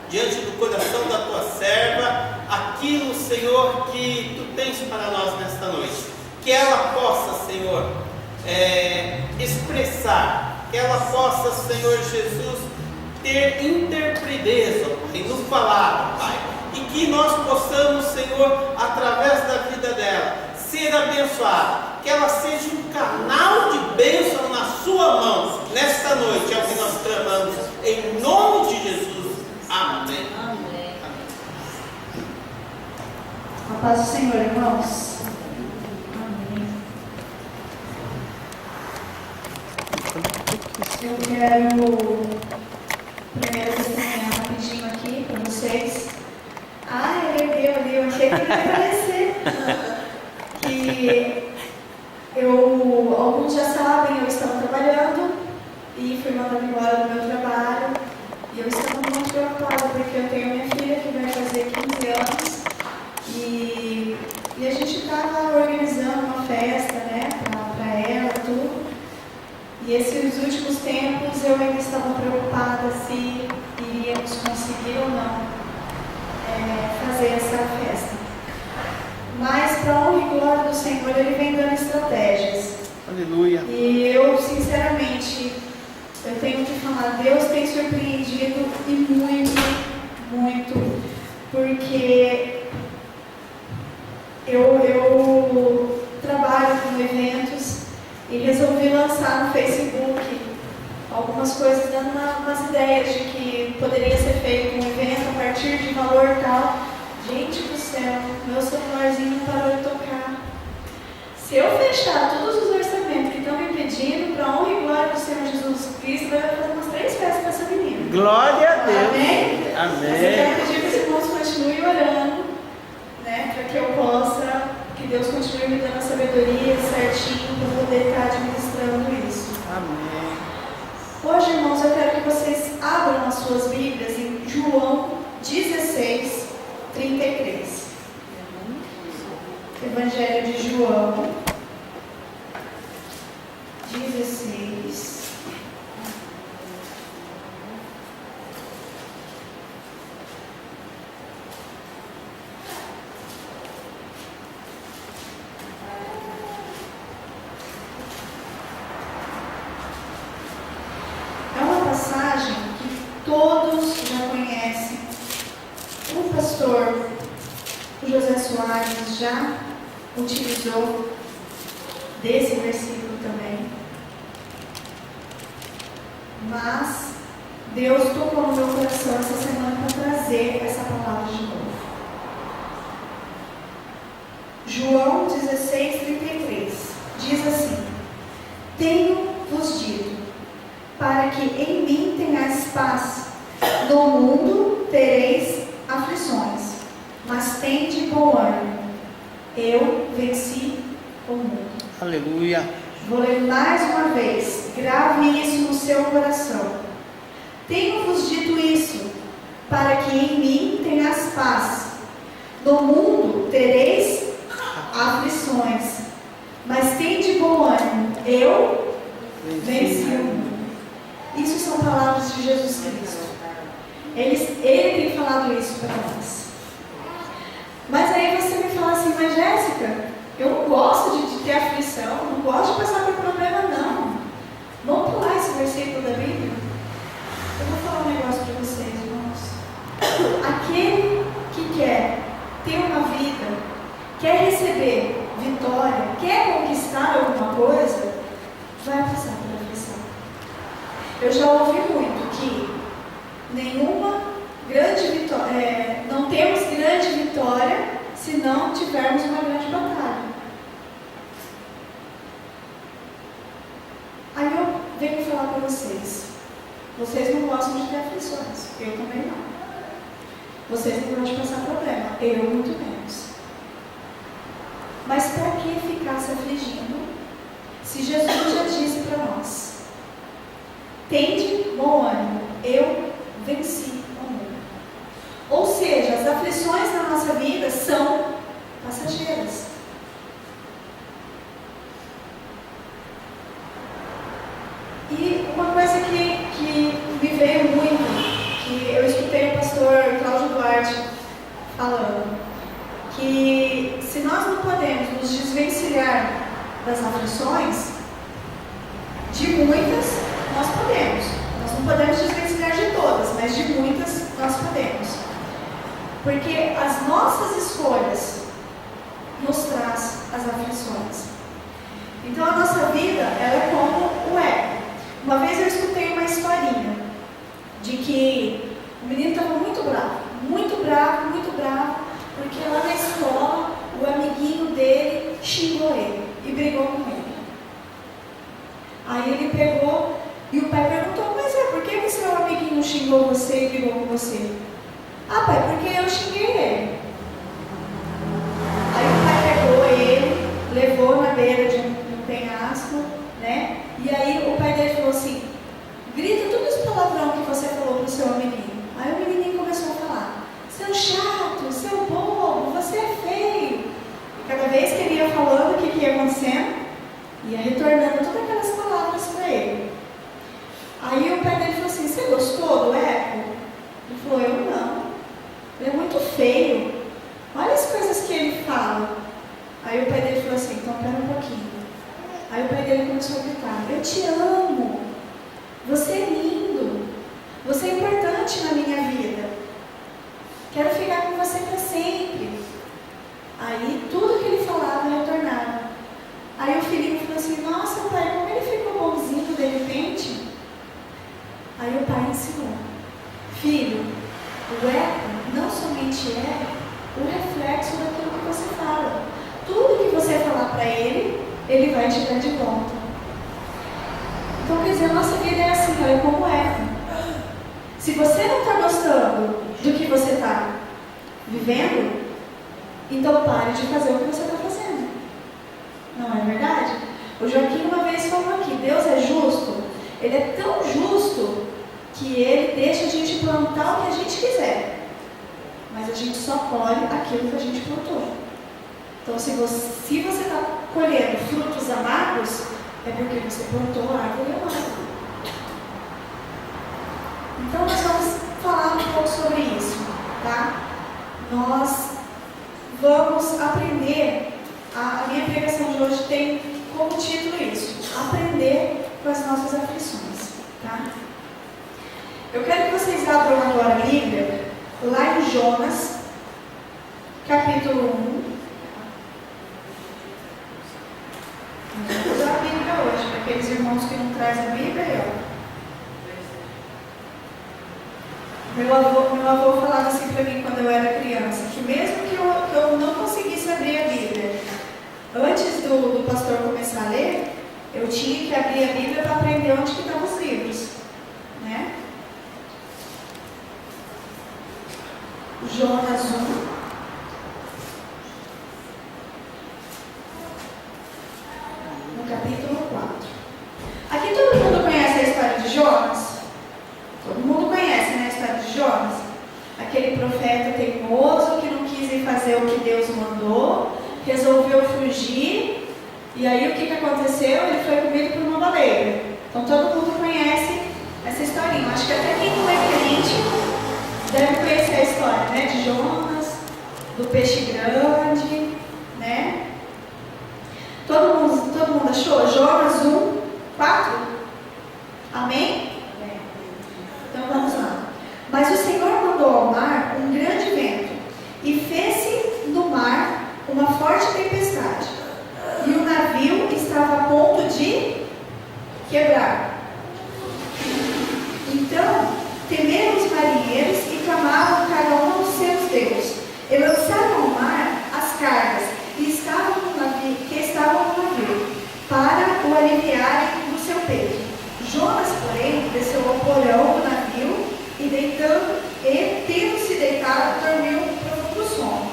diante do coração da tua serva, aquilo, Senhor, que tu tens para nós nesta noite. Que ela possa, Senhor, expressar, que ela possa, Senhor Jesus, ter interpreteza, Pai, no falar, Pai. E que nós possamos, Senhor, através da vida dela, ser abençoada. Que ela seja um canal de bênção na sua mão, nesta noite, é o que nós clamamos, em nome de Jesus. Amém. Amém. A paz do Senhor, irmãos. Amém. Eu quero primeiro testemunhar rapidinho aqui para vocês. Ele ergueu ali, eu achei que ele ia aparecer. Que alguns já sabem, eu estava trabalhando e fui mandada embora do meu trabalho. E eu estava muito preocupada porque eu tenho minha filha que vai fazer 15 anos e a gente estava organizando uma festa, né, para ela, tudo. E esses últimos tempos eu ainda estava preocupada se iríamos conseguir ou não fazer essa festa. Mas, para a honra e glória do Senhor, Ele vem dando estratégias. Aleluia. E eu, sinceramente, eu tenho que falar, Deus tem surpreendido e muito, muito, porque eu trabalho com eventos e resolvi lançar no Facebook algumas coisas, dando umas ideias de que poderia ser feito um evento a partir de valor tal. Gente do céu, meu celularzinho parou de tocar. Se eu fechar todos os orçamentos que estão me pedindo, para a honra e glória do Senhor Jesus Cristo, vai fazer umas 3 festas para essa menina. Glória a Deus. Amém? Amém. Mas eu quero pedir que os irmãos continuem orando, né, para que eu possa, que Deus continue me dando a sabedoria certinho para poder estar administrando isso. Amém. Hoje, irmãos, eu quero que vocês abram as suas Bíblias em João 16, 33. Evangelho de João 16. É uma passagem que todos já conhecem. O pastor José Soares já utilizou desse versículo também. Mas Deus tocou no meu coração essa semana para trazer essa palavra de novo. João 16, 33 diz assim: Tenho-vos dito, para que em mim tenhais paz. No mundo tereis aflições, mas tende bom ânimo. Eu venci o mundo. Aleluia. Vou ler mais uma vez. Grave isso no seu coração. Tenho-vos dito isso, para que em mim tenhas paz. No mundo tereis aflições, mas tende bom ânimo. Eu venci o mundo. Isso são palavras de Jesus Cristo. Ele tem falado isso para nós. Mas aí você me fala assim, mas Jéssica, eu não gosto de ter aflição, não gosto de passar por problema, não. Vamos pular esse versículo da Bíblia? Eu vou falar um negócio para vocês, irmãos. Aquele que quer ter uma vida, quer receber vitória, quer conquistar alguma coisa, vai passar por aflição. Eu já ouvi muito que nenhuma grande vitória, não temos grande vitória se não tivermos uma grande batalha. Aí eu venho falar para vocês. Vocês não gostam de ter aflições. Eu também não. Vocês não gostam de passar problema. Eu muito menos. Mas para que ficar se afligindo se Jesus já disse para nós: tende bom ânimo, eu venci o mundo. Ou seja, as aflições na nossa vida são passageiras. E uma coisa que me veio muito, que eu escutei o pastor podemos nos desvencilhar das aflições, de muitas nós podemos. Nós não podemos desvencilhar de todas, mas de muitas nós podemos. Porque as nossas escolhas nos traz as aflições. Então a nossa vida, ela é como o eco. Uma vez eu escutei uma historinha de que o menino estava muito bravo, porque lá na escola o amiguinho dele xingou ele e brigou com ele. Aí ele pegou e o pai perguntou: mas por que o seu amiguinho xingou você e brigou com você? Ah, pai, porque eu xinguei ele. Aí o pai pegou ele, levou na beira de um penhasco, né? E aí o pai dele falou assim: grita todos os palavrão que você falou pro seu amiguinho. Aí o menininho começou a falar: seu chato, seu bobo, você é feio. E cada vez que ele ia falando o que ia acontecendo, ia retornando todas aquelas palavras para ele. Aí o pai dele falou assim: você gostou do eco? Ele falou: eu não. Ele é muito feio. Olha as coisas que ele fala. Aí o pai dele falou assim: então pera um pouquinho. Aí o pai dele começou a gritar: eu te amo. Você é lindo. Você é importante na minha vida. Quero ficar com você para sempre. Aí tudo que ele falava retornava. Aí o filhinho falou assim: nossa pai, como ele ficou bonzinho de repente? Aí o pai ensinou: filho, o eco não somente é o reflexo daquilo que você fala. Tudo que você falar para ele, ele vai te dar de volta. Então quer dizer, a nossa vida é assim, ela é como eco. Se você não está gostando do que você está vivendo, então pare de fazer o que você está fazendo. Não é verdade? O Joaquim uma vez falou aqui: Deus é justo. Ele é tão justo que Ele deixa a gente plantar o que a gente quiser, mas a gente só colhe aquilo que a gente plantou. Então se você está colhendo frutos amargos, é porque você plantou a árvore amarga. Então nós vamos falar um pouco sobre isso, tá? Nós vamos aprender, a minha pregação de hoje tem como título isso: aprender com as nossas aflições, tá? Eu quero que vocês abram agora a Bíblia, lá em Jonas, capítulo 1. Vou usar a Bíblia hoje, para aqueles irmãos que não trazem a Bíblia, Meu avô falava assim para mim quando eu era criança, que mesmo que eu não conseguisse abrir a Bíblia, antes do pastor começar a ler, eu tinha que abrir a Bíblia para aprender onde que estavam os livros, né? Jonas 1. No capítulo 4. Aqui todo mundo conhece a história de Jonas? Todo mundo conhece, né, a história de Jonas? Aquele profeta teimoso que não quis ir fazer o que Deus mandou, resolveu fugir, e aí o que aconteceu? Ele foi comido por uma baleia. Então todo mundo conhece essa historinha. Acho que até quem não é crente deve conhecer a história, né, de Jonas, do peixe grande, né? Todo mundo achou? Jonas 1, 4? Amém? Então vamos lá. Mas o Senhor mandou ao mar um grande vento, e fez-se no mar uma forte tempestade, e o navio estava a ponto de quebrar. Então temeram os marinheiros e clamaram cada um aos seus deuses, e lançaram ao mar as cargas que estavam no navio, para o aliviarem do seu peso. Jonas, porém, desceu ao porão do navio e, tendo se deitado, dormiu um profundo sono.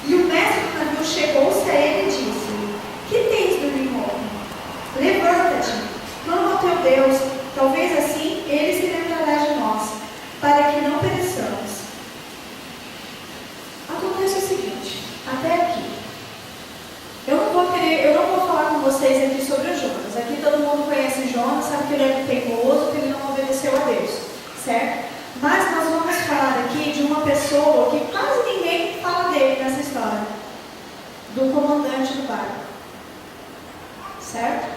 E o mestre do navio chegou-se a ele e disse: que tens, dormilão? Levanta-te, clama ao teu Deus, talvez assim ele se lembrará de nós, para que não pereçamos. Acontece o seguinte, até aqui. Eu não vou falar com vocês aqui sobre o Jonas. Aqui todo mundo conhece Jonas, sabe que ele é teimoso, que ele não obedeceu a Deus, certo? Mas nós vamos falar aqui de uma pessoa que quase ninguém fala dele nessa história, do comandante do barco. Certo?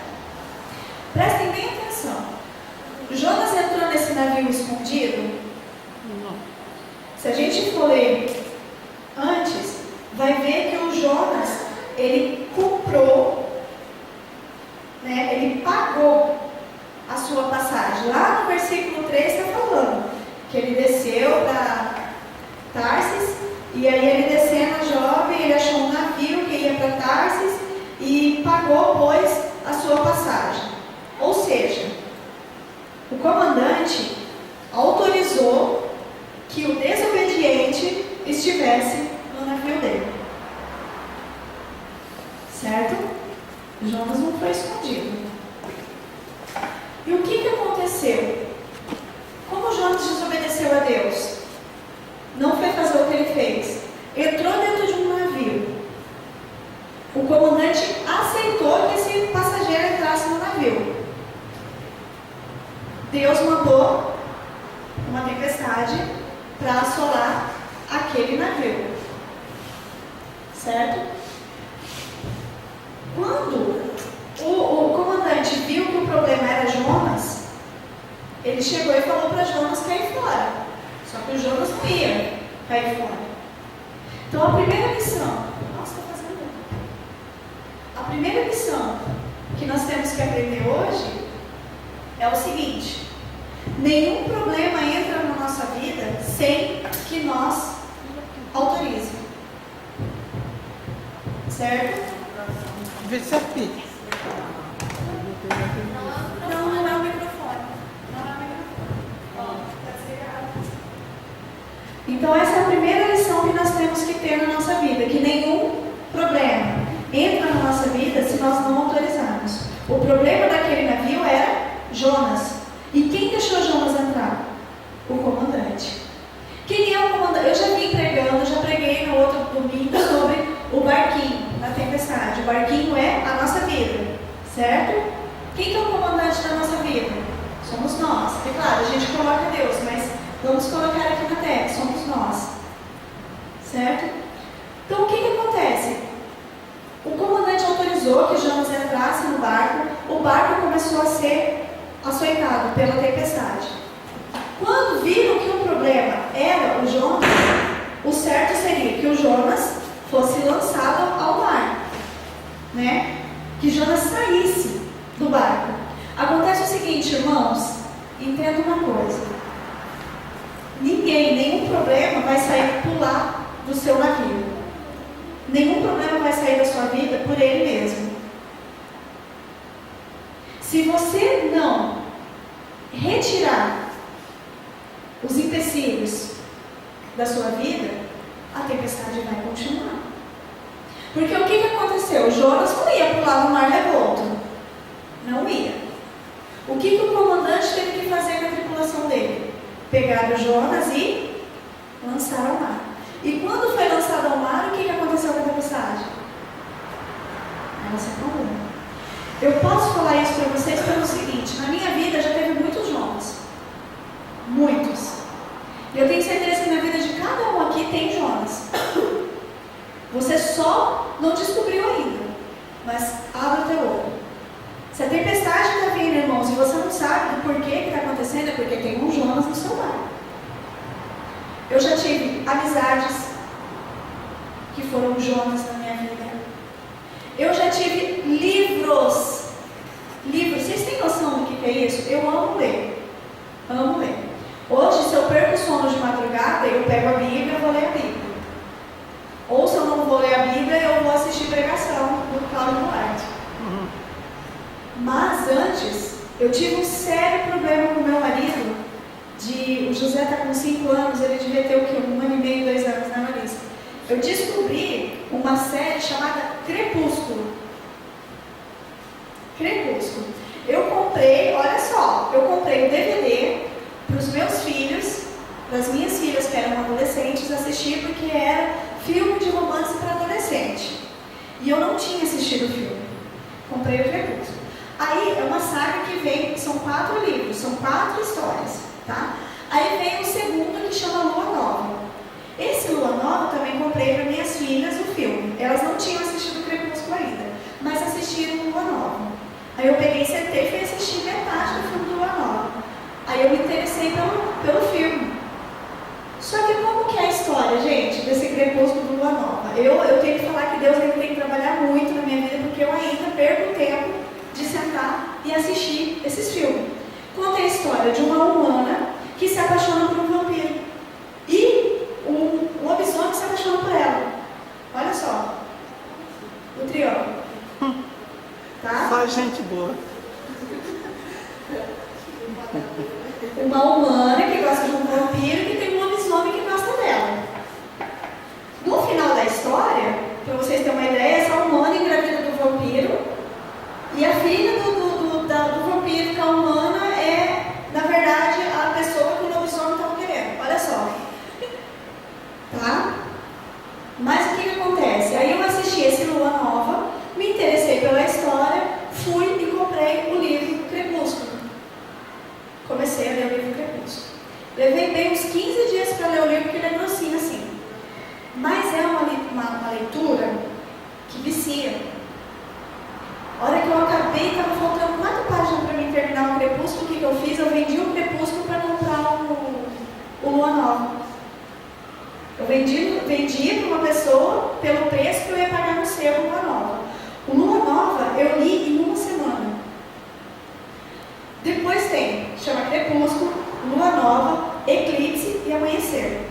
Prestem bem atenção. Jonas entrou nesse navio escondido? Não. Se a gente for ler antes, vai ver que o Jonas, ele comprou, né, ele pagou a sua passagem. Lá no versículo 3 está falando que ele desceu para Tarsis, e aí ele descendo jovem, ele achou um navio que ia para Tarsis e pagou, pois, a sua passagem. Ou seja, o comandante autorizou que o desobediente estivesse no navio dele. Certo? Jonas não foi escondido. E o que aconteceu? Como Jonas desobedeceu a Deus? Não foi fazer o que ele fez. Entrou dentro de um navio. O comandante aceitou que esse passageiro entrasse no navio. Deus mandou uma tempestade para assolar aquele navio. Certo? Quando o comandante viu que o problema era Jonas, ele chegou e falou para Jonas cair fora. Só que o Jonas não ia cair fora. Então a primeira lição, a primeira lição que nós temos que aprender hoje é o seguinte: nenhum problema entra na nossa vida sem que nós autorizemos. Certo? Vê se aplica. Não é o microfone. Não é o microfone. Tá desligado. Então essa é a primeira lição que nós temos que ter na nossa vida, que nenhum problema entra na nossa vida se nós não autorizarmos. O problema daquele navio era Jonas. E quem deixou Jonas entrar? O comandante. Quem é o comandante? Eu já vim pregando, já preguei no outro domingo sobre o barquinho na tempestade. O barquinho é a nossa vida, certo? Quem que é o comandante da nossa vida? Somos nós. É claro, a gente coloca Deus, mas vamos colocar aqui na terra, somos nós, certo? Então o que acontece? O comandante autorizou que Jonas entrasse no barco. O barco começou a ser açoitado pela tempestade. Quando viram que o problema era o Jonas, o certo seria que o Jonas fosse lançado ao mar, né? Que Jonas saísse do barco. Acontece o seguinte, irmãos, entenda uma coisa: nenhum problema vai sair pular do seu navio. Nenhum problema vai sair da sua vida por ele mesmo. Se você não retirar os empecilhos da sua vida, a tempestade vai continuar. Porque o que aconteceu? Jonas não ia pular no mar revolto. Não ia. O que o comandante teve que fazer com a tripulação dele? Pegaram Jonas e lançaram ao mar. E quando foi lançado ao mar, o que aconteceu com a tempestade? Ela se acalmou. Eu posso falar isso para vocês pelo seguinte: na minha vida já teve muitos Jonas. Muitos. E eu tenho certeza que na vida de cada um aqui tem Jonas. Você só não descobriu ainda. Mas abre o teu olho. Se a tempestade está vindo, irmãos, e você não sabe do porquê que está acontecendo, é porque tem um Jonas no seu lar. Eu já tive amizades que foram Jonas na minha vida. Eu já tive livros. Vocês têm noção do que é isso? Eu amo ler. Amo ler. Hoje, se eu perco o sono de madrugada, eu pego a Bíblia e vou ler a Bíblia. Ou se eu não vou ler a Bíblia, eu vou assistir pregação do Cláudio Duarte. Mas antes, eu tive um sério problema com o meu marido. O José está com 5 anos, ele devia ter o quê? 1 ano e meio, 2 anos, né, Marisa? Eu descobri uma série chamada Crepúsculo. Crepúsculo. Eu comprei, olha só, eu comprei o DVD para os meus filhos, para as minhas filhas que eram adolescentes, assistir, porque era filme de romance para adolescente. E eu não tinha assistido o filme. Comprei o Crepúsculo. Aí é uma saga que vem, são 4 livros, são 4 histórias, tá? Aí vem o segundo que chama Lua Nova. Esse Lua Nova também comprei para minhas filhas o filme. Elas não tinham assistido o Crepúsculo Crepúsculo ainda, mas assistiram Lua Nova. Aí eu peguei, sentei e fui assistir metade do filme do Lua Nova. Aí eu me interessei pelo filme. Só que como que é a história, gente, desse Crepúsculo do Lua Nova? Eu tenho que falar que Deus ainda tem que trabalhar muito na minha vida, porque eu ainda perco tempo de sentar e assistir esses filmes. Conta a história de uma humana que se apaixona por um vampiro. E um lobisomem se apaixona por ela. Olha só. O triângulo. Tá? Só gente boa. Uma humana que gosta de um vampiro que tem um lobisomem que gosta dela. No final da história, para vocês terem uma ideia, essa humana engravida do vampiro e a filha do vampiro com a humana é, na verdade, a pessoa que o lobisomem estava querendo. Olha só. Tá? Mas o que acontece? Aí eu assisti esse Lua Nova, me interessei pela história, fui e comprei o livro Crepúsculo. Comecei a ler o livro Crepúsculo. Levei bem uns 15 dias para ler o livro, porque ele é grossinho assim. Mas é uma leitura que vicia. A hora que eu acabei, estava faltando 4 páginas para mim terminar o Crepúsculo. O que eu fiz? Eu vendi o Crepúsculo para comprar o Lua Nova. Eu vendi para uma pessoa pelo preço que eu ia pagar no selo Lua Nova. O Lua Nova eu li em uma semana. Depois chama Crepúsculo, Lua Nova, Eclipse e Amanhecer.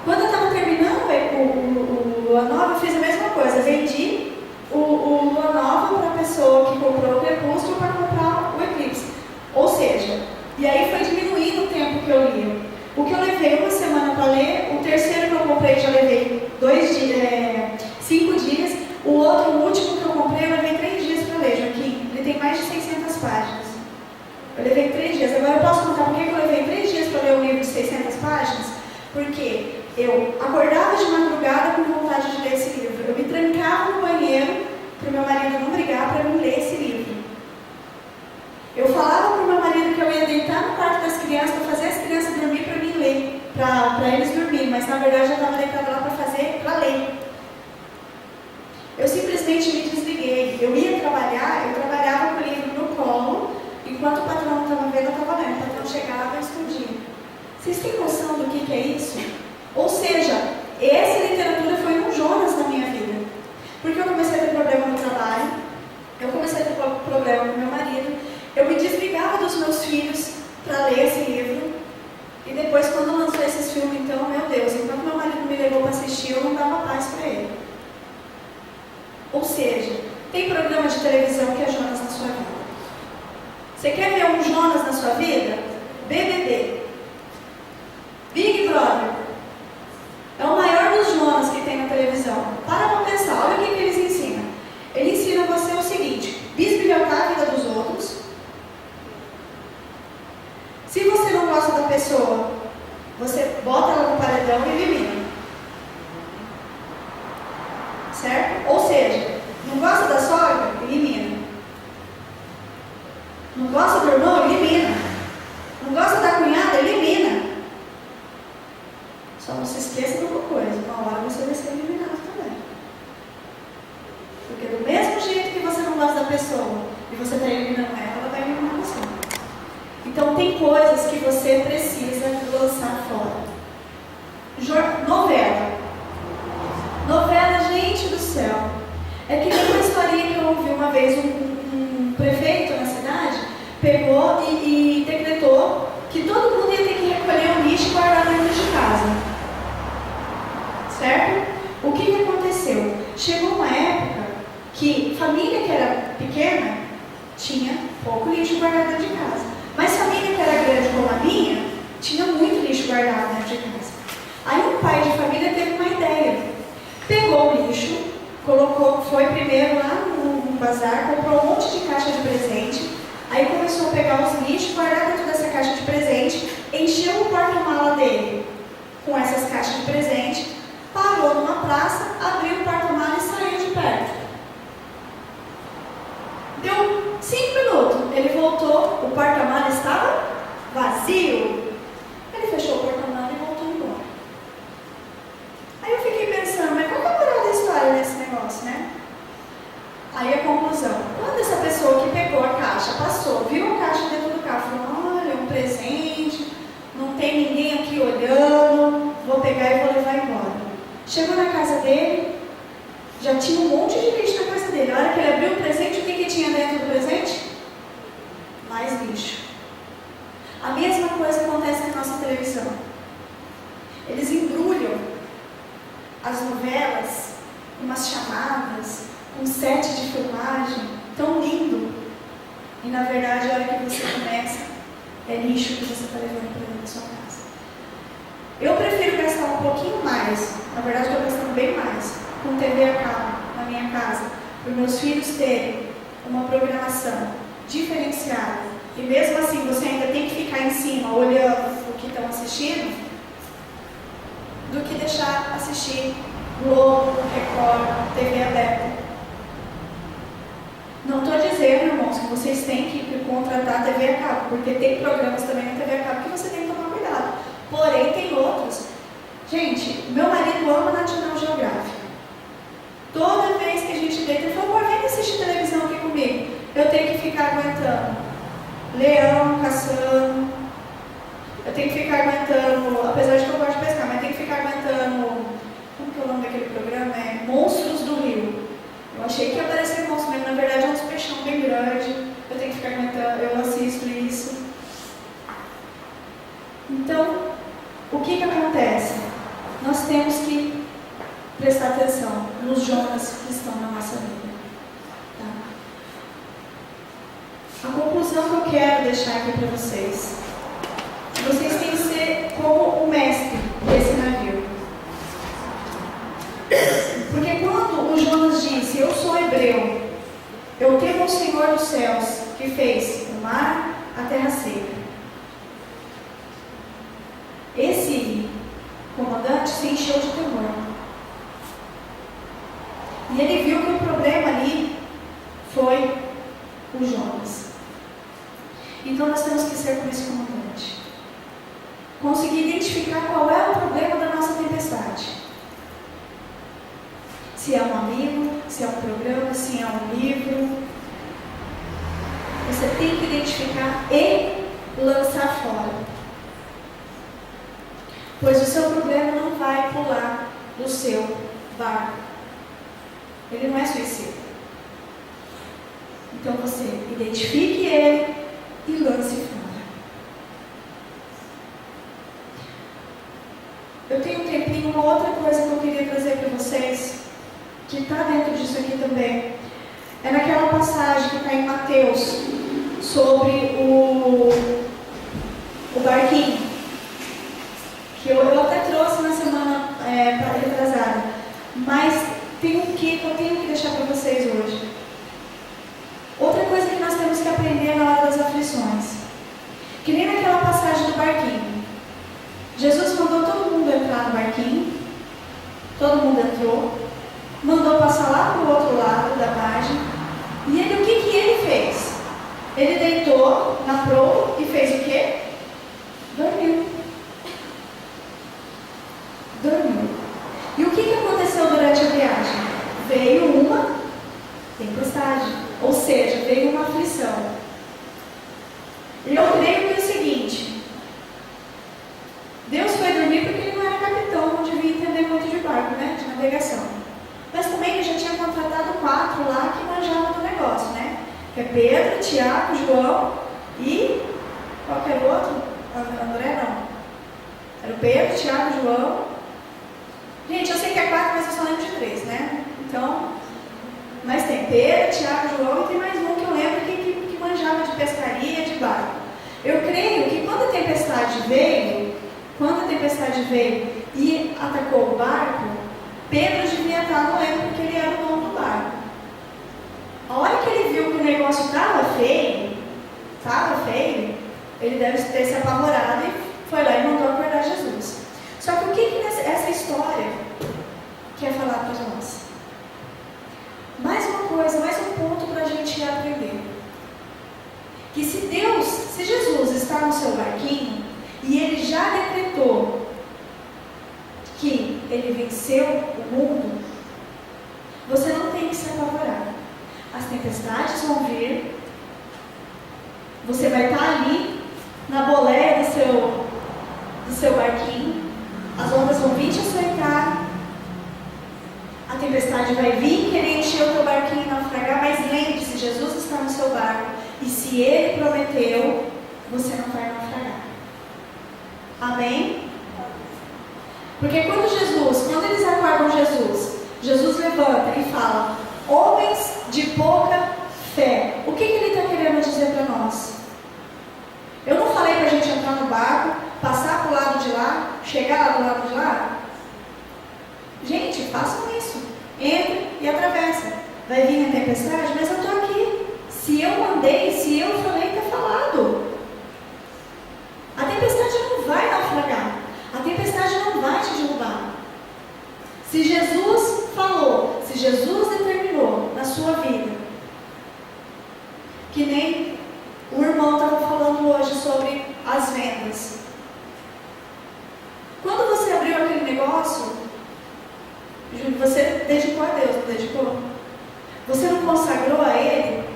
Quando eu estava terminando o Lua Nova, eu fiz a mesma coisa. Vendi o Lua Nova para a pessoa que comprou o Crepúsculo para comprar o Eclipse. Ou seja, e aí foi diminuindo o tempo que eu lia. O que eu levei uma semana para ler, o terceiro que eu comprei já levei 5 dias. O último que eu comprei, eu levei 3 dias para ler, Joaquim. Ele tem mais de 600 páginas. Eu levei 3 dias. Agora eu posso contar por que eu levei 3 dias para ler um livro de 600 páginas? Porque eu acordava de madrugada com vontade de ler esse livro. Eu me trancava no banheiro para o meu marido não brigar para mim ler esse livro. Eu falava para o meu marido que eu ia deitar no quarto das crianças para fazer as crianças dormir para mim ler, para eles dormirem, mas na verdade eu estava deitada lá para ler. Eu simplesmente me desliguei. Eu ia trabalhar, eu trabalhava com o livro no colo, enquanto o patrão não estava vendo, eu estava lendo. O patrão chegava e escondia. Vocês têm noção do que é isso? Ou seja, essa literatura foi um Jonas na minha vida. Porque eu comecei a ter problema no trabalho, eu comecei a ter problema com meu marido, eu me desligava dos meus filhos para ler esse livro. E depois, quando lançou esses filmes, então, meu Deus, enquanto meu marido me levou para assistir, eu não dava paz para ele. Ou seja, tem programa de televisão que é Jonas na sua vida. Você quer ver um Jonas na sua vida? BBB. Big Brother. É o maior dos Jonas que tem na televisão. Para pensar, olha o que eles ensinam. Ele ensina você o seguinte: bisbilhotar a vida dos outros. Se você não gosta da pessoa, você bota ela no paredão e elimina. Certo? Ou seja, não gosta da sogra? Elimina. Não gosta do irmão? Elimina. Não gosta da cunhada? Elimina. Só não se esqueça de uma coisa: uma hora você vai ser eliminado também. Porque do mesmo jeito que você não gosta da pessoa e você está eliminando ela vai eliminar você. Então tem coisas que você precisa lançar fora. Novela. Novela, gente do céu. É que nem uma historinha que eu ouvi uma vez. Um prefeito na cidade pegou e decretou que todo mundo ia ter que recolher o lixo e guardar dentro de casa. Certo? O que aconteceu? Chegou uma época que família que era pequena tinha pouco lixo guardado dentro de casa. Mas família que era grande como a minha tinha muito lixo guardado dentro de casa. Aí um pai de família teve uma ideia. Pegou o lixo, foi primeiro lá no bazar, comprou um monte de caixa de presente. Aí começou a pegar os lixos, guardar dentro dessa caixa de presente, encheu o porta-mala dele com essas caixas de presente, parou numa praça, abriu o porta-mala e saiu de perto. Deu 5 minutos, ele voltou, o porta-mala estava vazio. Ele fechou o porta-mala e voltou embora. Aí eu fiquei pensando, mas qual que é a moral da história desse negócio, né? Aí a conclusão, quando essa pessoa que pegou a caixa, passou, viu a caixa dentro do carro, falou, olha, um presente, não tem ninguém aqui olhando, vou pegar e vou levar embora. Chegou na casa dele, já tinha um monte de lixo na casa dele. A hora que ele abriu o presente, o que tinha dentro do presente? Mais lixo. A mesma coisa acontece na nossa televisão. Eles embrulham as novelas, umas chamadas, um set de filmagem tão lindo. E na verdade, a hora que você começa, é lixo que você está levando para dentro da sua casa. Eu prefiro gastar um pouquinho mais, na verdade estou gastando bem mais, com TV a cabo na minha casa, para os meus filhos terem uma programação diferenciada. E mesmo assim você ainda tem que ficar em cima olhando o que estão assistindo, do que deixar assistir Globo, Record, TV aberta. Não estou dizendo, irmãos, que vocês têm que contratar a TV a cabo, porque tem programas também na TV a cabo que você tem que tomar cuidado. Porém, tem outros. Gente, meu marido ama National Geographic. Toda vez que a gente deita, ele fala, vem assistir televisão aqui comigo. Eu tenho que ficar aguentando leão caçando. Eu tenho que ficar aguentando, apesar de que eu gosto de pescar, mas tenho que ficar aguentando, como que é o nome daquele programa? É Monstros do Rio. Eu achei que ia aparecer monstro, mas na verdade é uns peixão bem grande. Eu tenho que ficar aguentando, eu assisto isso. Então, o que acontece? Nós temos que prestar atenção nos Jonas que estão na nossa vida. Tá? A conclusão que eu quero deixar aqui para vocês. Vocês têm que ser como o mestre desse navio. Porque quando o Jonas disse, eu sou hebreu, eu temo o Senhor dos céus, que fez o mar, a terra seca. Esse comandante se encheu de temor. E ele viu que o problema ali foi o Jonas. Então nós temos que ser como esse comandante. Conseguir identificar qual é o problema da nossa tempestade. Se é um amigo, se é um programa, se é um livro. Você tem que identificar e lançar fora. Pois o seu problema não vai pular do seu barco. Ele não é suicida. Então você identifique ele e lance fora. Eu tenho um tempinho, uma outra coisa que eu queria trazer para vocês, que está dentro disso aqui também. É naquela passagem que está em Mateus, sobre o barquinho. Que eu até trouxe na semana retrasada. Mas tem um que eu tenho que deixar para vocês hoje. Outra coisa que nós temos que aprender na hora das aflições. Que nem naquela passagem do barquinho. Jesus mandou todo mundo entrar no barquinho. Todo mundo entrou. Mandou passar lá para o outro lado da margem. E ele, o que ele fez? Ele deitou na proa e fez o quê? Dormiu. E o que aconteceu durante a viagem? Veio uma tempestade, ou seja, veio uma aflição. E eu creio que é o seguinte: Deus foi dormir porque ele não era capitão, não devia entender muito de barco, né? De navegação. Mas também ele já tinha contratado 4 lá que manjavam do negócio, né? Que é Pedro, Tiago, João e qualquer outro. André não. Era o Pedro, Tiago, João. Gente, eu sei que é 4, mas eu só lembro de 3, né? Então, mas tem Pedro, Tiago, João e tem mais um que eu lembro que manjava de pescaria, de barco. Eu creio que quando a tempestade veio e atacou o barco, Pedro devia estar no lembro porque ele era o dono do barco. A hora que ele viu que o negócio estava feio, ele deve ter se apavorado e foi lá e mandou acordar Jesus. Só que o que essa história quer falar para nós? Mais uma coisa, mais um ponto para a gente aprender. Que se Jesus está no seu barquinho e ele já decretou que ele venceu o mundo, você não tem que se apavorar. tempestades vão vir, você vai estar ali na boleia do seu barquinho, as ondas vão vir te açoitar, a tempestade vai vir querer encher o teu barquinho e naufragar, mas lembre-se, Jesus está no seu barco, e se Ele prometeu, você não vai naufragar. Amém? Porque quando eles acordam Jesus levanta e fala: homens de pouca fé. O que Ele está querendo dizer para nós? Eu não falei para a gente entrar no barco, passar para o lado de lá, chegar lá do lado de lá? Gente, façam isso. Entre e atravessa. Vai vir a tempestade, mas eu estou aqui. Se eu mandei, se eu falei, está falado. A tempestade não vai naufragar. A tempestade não vai te derrubar. Se Jesus falou, se Jesus determinou na sua vida, que nem o irmão estava falando hoje sobre as vendas. Quando você abriu aquele negócio, você dedicou a Deus, não dedicou? Você não consagrou a Ele?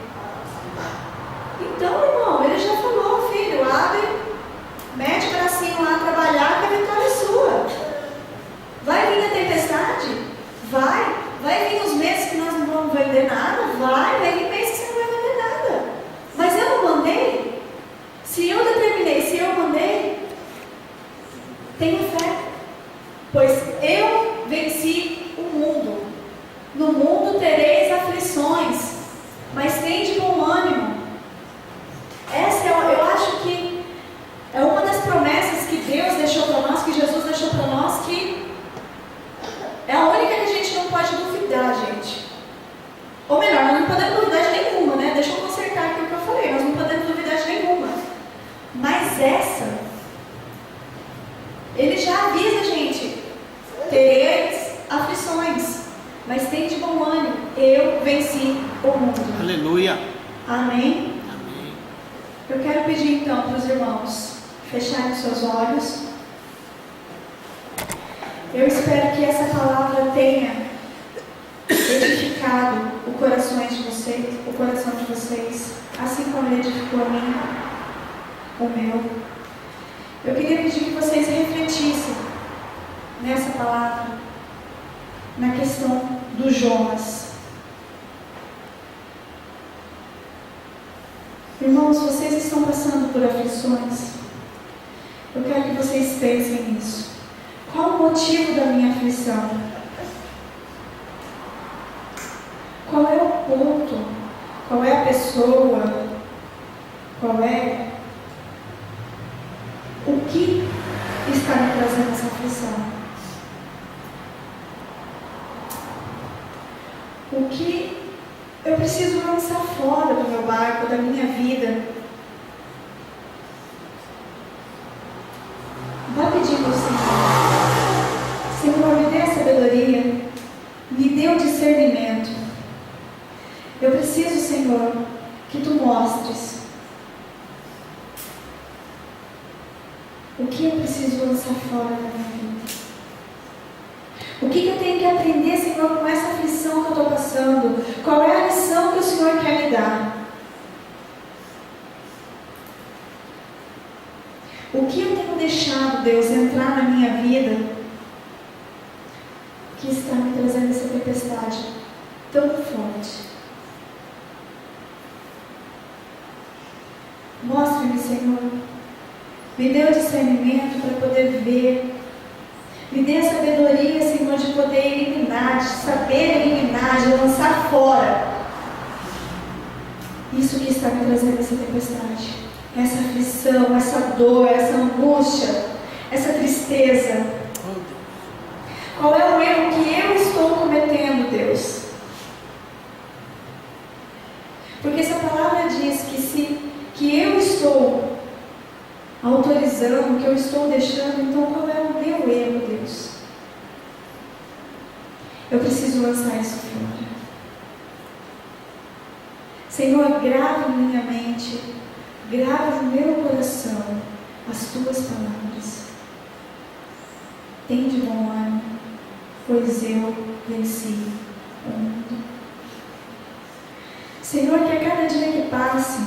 Então, irmão, Ele já falou: filho, abre, mete o bracinho lá, trabalhar, que a vitória é sua. Vai vir a tempestade? Vai vir os meses que nós não vamos vender nada? Vai vir meses que você não vai vender nada. Mas eu não mandei? Se eu determinei, se eu mandei, tenha fé. Pois eu venci o mundo. No mundo tereis aflições, mas tende bom ânimo. Essa eu acho que é uma das promessas que Deus deixou para nós, que Jesus deixou para nós, que é a única que a gente não pode duvidar, gente. Ou melhor, nós não podemos duvidar de nenhuma, né? Deixa eu consertar aqui o que eu falei. Nós não podemos duvidar de nenhuma. Mas essa, Ele já avisa, gente: tereis aflições, mas tem de bom ânimo. Eu venci o mundo. Aleluia. Amém? Amém. Eu quero pedir então para os irmãos fecharem os seus olhos. Eu espero que essa palavra tenha edificado o coração de vocês, assim como ele edificou a mim, o meu. Eu queria pedir que vocês refletissem nessa palavra, na questão do Jonas. Irmãos, vocês estão passando por aflições. Eu quero que vocês pensem nisso. Qual o motivo da minha aflição? Qual é o ponto? Qual é a pessoa? Qual é o que está me trazendo essa aflição? O que eu preciso lançar fora do meu barco, da minha vida? Vá pedindo ao Senhor: Senhor, me dê a sabedoria, me dê o discernimento. Eu preciso, Senhor, que Tu mostres o que eu preciso lançar fora da minha vida. O que eu tenho que aprender, Senhor, com essa aflição que eu estou passando? Qual é a lição que o Senhor quer me dar? O que eu tenho deixado, Deus, entrar na minha vida que está me trazendo essa tempestade tão forte? Mostre-me, Senhor. Me dê o discernimento para poder ver. Me dê a sabedoria, Senhor, de poder eliminar, de saber eliminar, de lançar fora isso que está me trazendo essa tempestade, essa aflição, essa dor, essa angústia, essa tristeza. Qual é o erro que eu estou cometendo, Deus? Porque se a palavra diz que eu estou autorizando, que eu estou deixando, então qual é o meu erro, Deus? Eu preciso lançar isso fora. Senhor, grava em minha mente, grava no meu coração as Tuas palavras. Tem de bom ânimo, pois eu venci o mundo. Senhor, que a cada dia que passe,